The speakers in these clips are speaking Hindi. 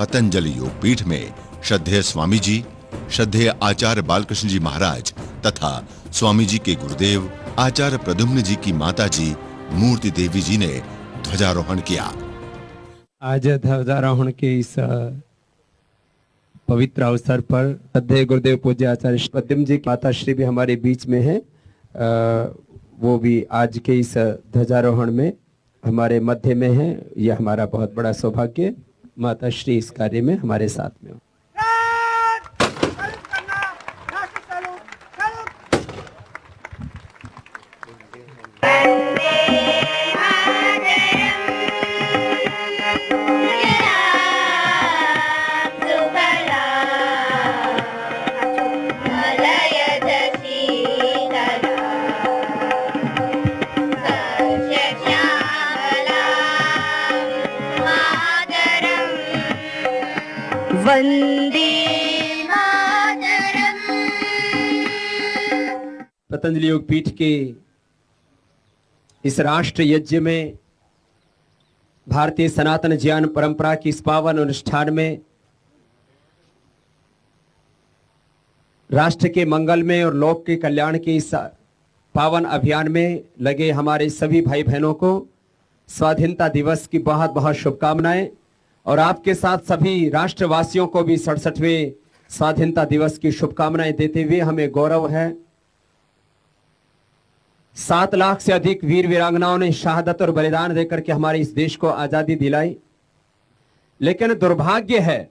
पतंजलि योग पीठ में श्रद्धेय स्वामी जी, श्रद्धेय आचार्य बालकृष्ण जी महाराज तथा स्वामी जी के गुरुदेव आचार्य प्रद्युम्न जी की माता जी मूर्ति देवी जी ने ध्वजारोहण किया। आज ध्वजारोहण के इस पवित्र अवसर पर श्रद्धेय गुरुदेव पूज्य आचार्य प्रद्युम्न जी की माता श्री भी हमारे बीच में है। वो भी आज के इस ध्वजारोहण में हमारे मध्य में है। यह हमारा बहुत बड़ा सौभाग्य, माता श्री इस कार्य में हमारे साथ में हो। वंदे मातरम। पतंजलि योग पीठ के इस राष्ट्र यज्ञ में, भारतीय सनातन ज्ञान परंपरा की इस पावन अनुष्ठान में, राष्ट्र के मंगल में और लोक के कल्याण के इस पावन अभियान में लगे हमारे सभी भाई बहनों को स्वाधीनता दिवस की बहुत बहुत शुभकामनाएं। और आपके साथ सभी राष्ट्रवासियों को भी 67वें स्वाधीनता दिवस की शुभकामनाएं देते हुए हमें गौरव है। 7 लाख से अधिक वीर वीरांगनाओं ने शहादत और बलिदान देकर के हमारे इस देश को आजादी दिलाई। लेकिन दुर्भाग्य है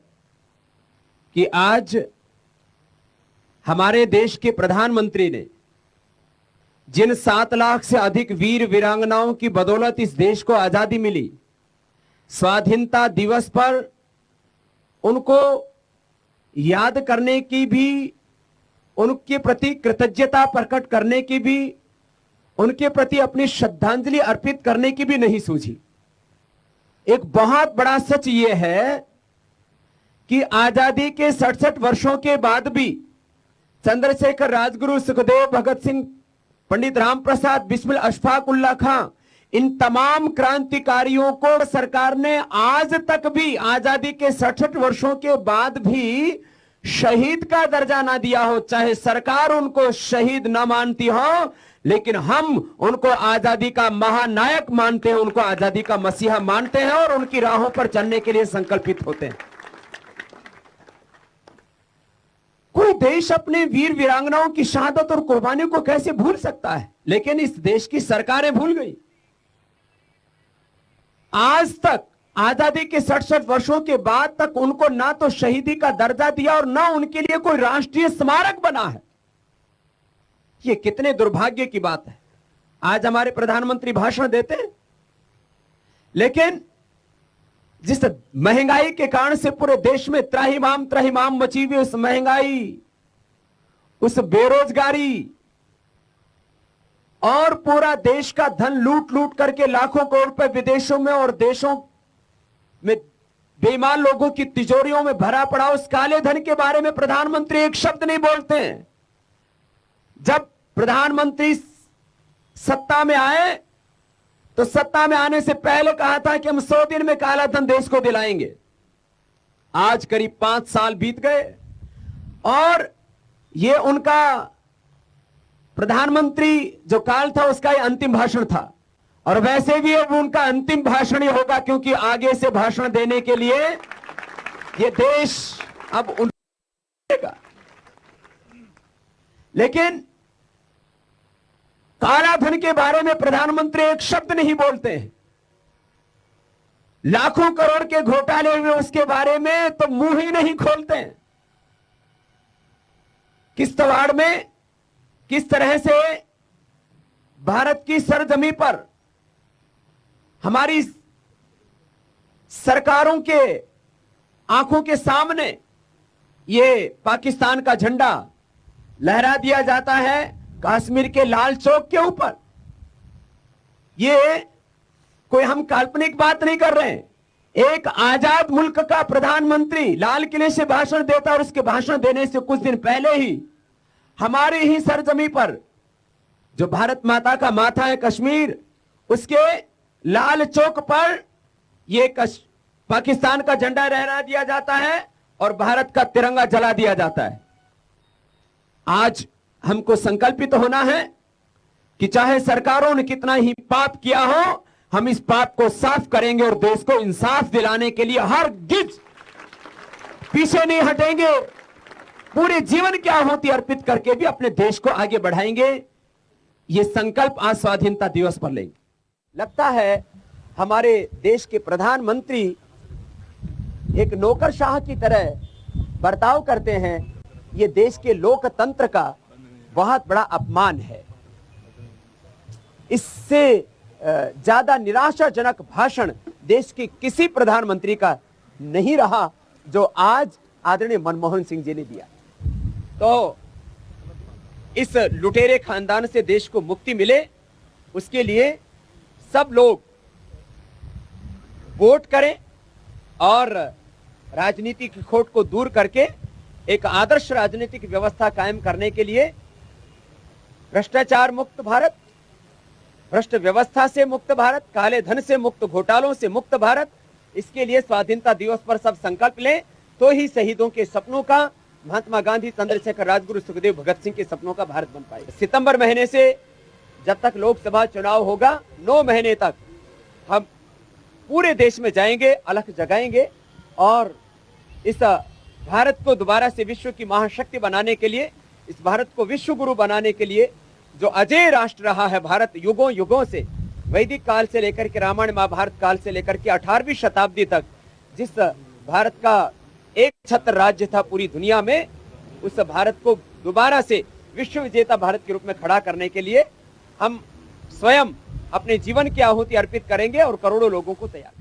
कि आज हमारे देश के प्रधानमंत्री ने जिन 7 लाख से अधिक वीर वीरांगनाओं की बदौलत इस देश को आजादी मिली, स्वाधीनता दिवस पर उनको याद करने की भी, उनके प्रति कृतज्ञता प्रकट करने की भी, उनके प्रति अपनी श्रद्धांजलि अर्पित करने की भी नहीं सूझी। एक बहुत बड़ा सच यह है कि आजादी के 67 वर्षों के बाद भी चंद्रशेखर, राजगुरु, सुखदेव, भगत सिंह, पंडित राम प्रसाद, बिस्मिल, अशफाक उल्लाह खां, इन तमाम क्रांतिकारियों को सरकार ने आज तक भी, आजादी के 67 वर्षों के बाद भी शहीद का दर्जा ना दिया हो। चाहे सरकार उनको शहीद ना मानती हो, लेकिन हम उनको आजादी का महानायक मानते हैं, उनको आजादी का मसीहा मानते हैं और उनकी राहों पर चलने के लिए संकल्पित होते हैं। कोई देश अपने वीर वीरांगनाओं की शहादत और कुर्बानी को कैसे भूल सकता है? लेकिन इस देश की सरकारें भूल गई। आज तक, आजादी के 67 वर्षों के बाद तक उनको ना तो शहीदी का दर्जा दिया और ना उनके लिए कोई राष्ट्रीय स्मारक बना है। ये कितने दुर्भाग्य की बात है। आज हमारे प्रधानमंत्री भाषण देते हैं, लेकिन जिस महंगाई के कारण से पूरे देश में त्राहिमाम मची हुई, उस महंगाई, उस बेरोजगारी और पूरा देश का धन लूट लूट करके लाखों करोड़ रुपए विदेशों में और देशों में बेईमान लोगों की तिजोरियों में भरा पड़ा, उस काले धन के बारे में प्रधानमंत्री एक शब्द नहीं बोलते हैं। जब प्रधानमंत्री सत्ता में आए तो सत्ता में आने से पहले कहा था कि हम 100 दिन में काला धन देश को दिलाएंगे। आज करीब 5 साल बीत गए और ये उनका प्रधानमंत्री जो काल था उसका ये अंतिम भाषण था। और वैसे भी अब उनका अंतिम भाषण ही होगा, क्योंकि आगे से भाषण देने के लिए ये देश अब उनका। लेकिन काला धन के बारे में प्रधानमंत्री एक शब्द नहीं बोलते हैं। लाखों करोड़ के घोटाले हुए उसके बारे में तो मुंह ही नहीं खोलते हैं। किश्तवाड़ में किस तरह से भारत की सरजमी पर हमारी सरकारों के आंखों के सामने ये पाकिस्तान का झंडा लहरा दिया जाता है कश्मीर के लाल चौक के ऊपर। ये कोई हम काल्पनिक बात नहीं कर रहे हैं। एक आजाद मुल्क का प्रधानमंत्री लाल किले से भाषण देता और उसके भाषण देने से कुछ दिन पहले ही हमारे ही सरजमी पर जो भारत माता का माथा है कश्मीर, उसके लाल चौक पर ये पाकिस्तान का झंडा लहरा दिया जाता है और भारत का तिरंगा जला दिया जाता है। आज हमको संकल्पित होना है कि चाहे सरकारों ने कितना ही पाप किया हो, हम इस पाप को साफ करेंगे और देश को इंसाफ दिलाने के लिए हर गिज पीछे नहीं हटेंगे। पूरे जीवन की आहुति अर्पित करके भी अपने देश को आगे बढ़ाएंगे। ये संकल्प आज स्वाधीनता दिवस पर लेंगे। लगता है हमारे देश के प्रधानमंत्री एक नौकरशाह की तरह बर्ताव करते हैं। ये देश के लोकतंत्र का बहुत बड़ा अपमान है। इससे ज्यादा निराशाजनक भाषण देश के किसी प्रधानमंत्री का नहीं रहा जो आज आदरणीय मनमोहन सिंह जी ने दिया। तो इस लुटेरे खानदान से देश को मुक्ति मिले, उसके लिए सब लोग वोट करें और राजनीति की खोट को दूर करके एक आदर्श राजनीतिक व्यवस्था कायम करने के लिए भ्रष्टाचार मुक्त भारत, भ्रष्ट व्यवस्था से मुक्त भारत, काले धन से मुक्त, घोटालों से मुक्त भारत, इसके लिए स्वाधीनता दिवस पर सब संकल्प लें। तो ही शहीदों के सपनों का, महात्मा गांधी, चंद्रशेखर, राजगुरु, सुखदेव, भगत सिंह के सपनों का भारत बन पाएगा। सितंबर महीने से जब तक लोकसभा चुनाव होगा, 9 महीने तक हम पूरे देश में जाएंगे, अलख जगाएंगे और इस भारत को दोबारा से विश्व की महाशक्ति बनाने के लिए, इस भारत को विश्व गुरु बनाने के लिए, जो अजय राष्ट्र रहा है भारत युगों युगों से, वैदिक काल से लेकर के रामायण महाभारत काल से लेकर के 18वीं शताब्दी तक, जिस भारत का एक छत्र राज्य था पूरी दुनिया में, उस भारत को दोबारा से विश्व विजेता भारत के रूप में खड़ा करने के लिए हम स्वयं अपने जीवन की आहुति अर्पित करेंगे और करोड़ों लोगों को तैयार करेंगे।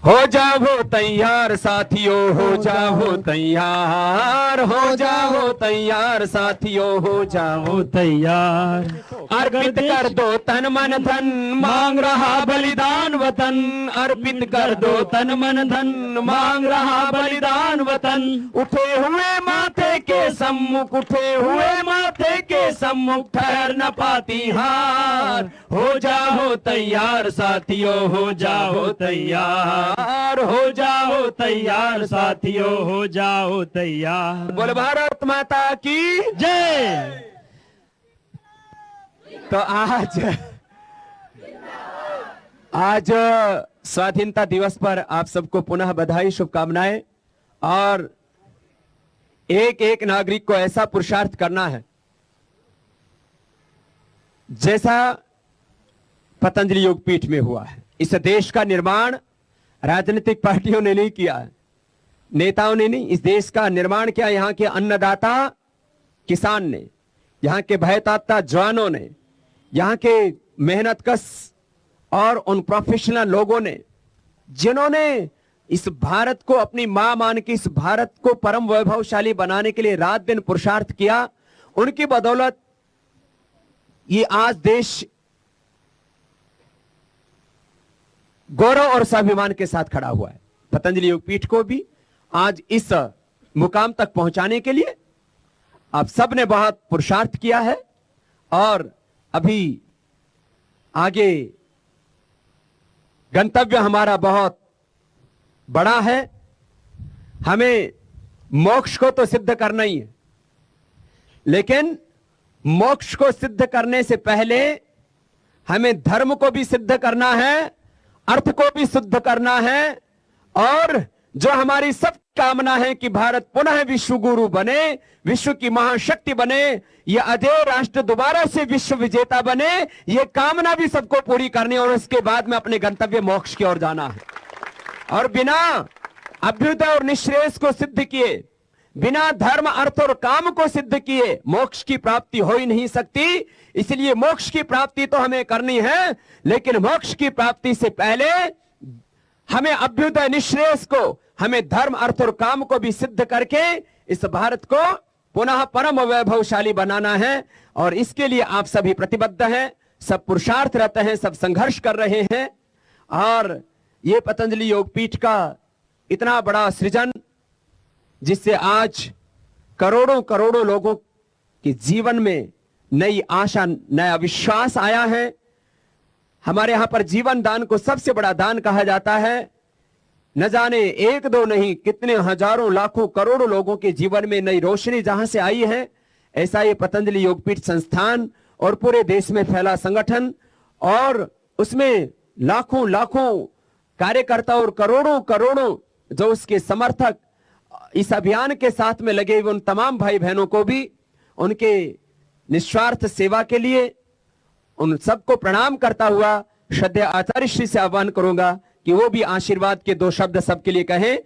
हो जाओ तैयार साथियों, हो जाओ तैयार, हो जाओ तैयार साथियों, हो जाओ तैयार। अर्पित कर दो तन मन धन, मांग रहा बलिदान वतन। अर्पित कर दो तन मन धन, मांग रहा बलिदान वतन। उठे हुए माथे के सम्मुख, उठे हुए माथे के सम्मुख, ठहर न पाती हार। हो जाओ तैयार साथियों, हो जाओ तैयार, हो जाओ तैयार साथियों, हो जाओ तैयार। बोल भारत माता की जय। तो आज स्वाधीनता दिवस पर आप सबको पुनः बधाई, शुभकामनाएं। और एक एक नागरिक को ऐसा पुरुषार्थ करना है जैसा पतंजलि योगपीठ में हुआ है। इस देश का निर्माण राजनीतिक पार्टियों ने नहीं किया है, नेताओं ने नहीं। इस देश का निर्माण किया यहाँ के अन्नदाता किसान ने, यहाँ के भयताता जवानों ने, यहाँ के मेहनतकश और उन प्रोफेशनल लोगों ने, जिन्होंने इस भारत को अपनी मां मान के इस भारत को परम वैभवशाली बनाने के लिए रात दिन पुरुषार्थ किया। उनकी बदौलत ये आज देश गौरव और स्वाभिमान के साथ खड़ा हुआ है। पतंजलि योगपीठ को भी आज इस मुकाम तक पहुंचाने के लिए आप सब ने बहुत पुरुषार्थ किया है। और अभी आगे गंतव्य हमारा बहुत बड़ा है। हमें मोक्ष को तो सिद्ध करना ही है, लेकिन मोक्ष को सिद्ध करने से पहले हमें धर्म को भी सिद्ध करना है, अर्थ को भी शुद्ध करना है। और जो हमारी सब कामना है कि भारत पुनः विश्व गुरु बने, विश्व की महाशक्ति बने, यह अजय राष्ट्र दोबारा से विश्व विजेता बने, यह कामना भी सबको पूरी करनी और उसके बाद में अपने गंतव्य मोक्ष की ओर जाना है। और बिना अभ्युदय और निःश्रेयस को सिद्ध किए, बिना धर्म अर्थ और काम को सिद्ध किए मोक्ष की प्राप्ति हो ही नहीं सकती। इसलिए मोक्ष की प्राप्ति तो हमें करनी है, लेकिन मोक्ष की प्राप्ति से पहले हमें अभ्युदय निःश्रेयस को, हमें धर्म अर्थ और काम को भी सिद्ध करके इस भारत को पुनः परम वैभवशाली बनाना है। और इसके लिए आप सभी प्रतिबद्ध हैं, सब पुरुषार्थरत हैं, सब संघर्ष कर रहे हैं। और ये पतंजलि योगपीठ का इतना बड़ा सृजन, जिससे आज करोड़ों करोड़ों लोगों के जीवन में नई आशा, नया विश्वास आया है। हमारे यहां पर जीवन दान को सबसे बड़ा दान कहा जाता है। न जाने एक दो नहीं कितने हजारों लाखों करोड़ों लोगों के जीवन में नई रोशनी जहां से आई है, ऐसा ये पतंजलि योगपीठ संस्थान और पूरे देश में फैला संगठन और उसमें लाखों लाखों कार्यकर्ता और करोड़ों करोड़ों जो उसके समर्थक इस अभियान के साथ में लगे हुए उन तमाम भाई बहनों को भी उनके निस्वार्थ सेवा के लिए उन सबको प्रणाम करता हुआ श्रद्धेय आचार्य श्री से आह्वान करूंगा कि वो भी आशीर्वाद के दो शब्द सबके लिए कहें।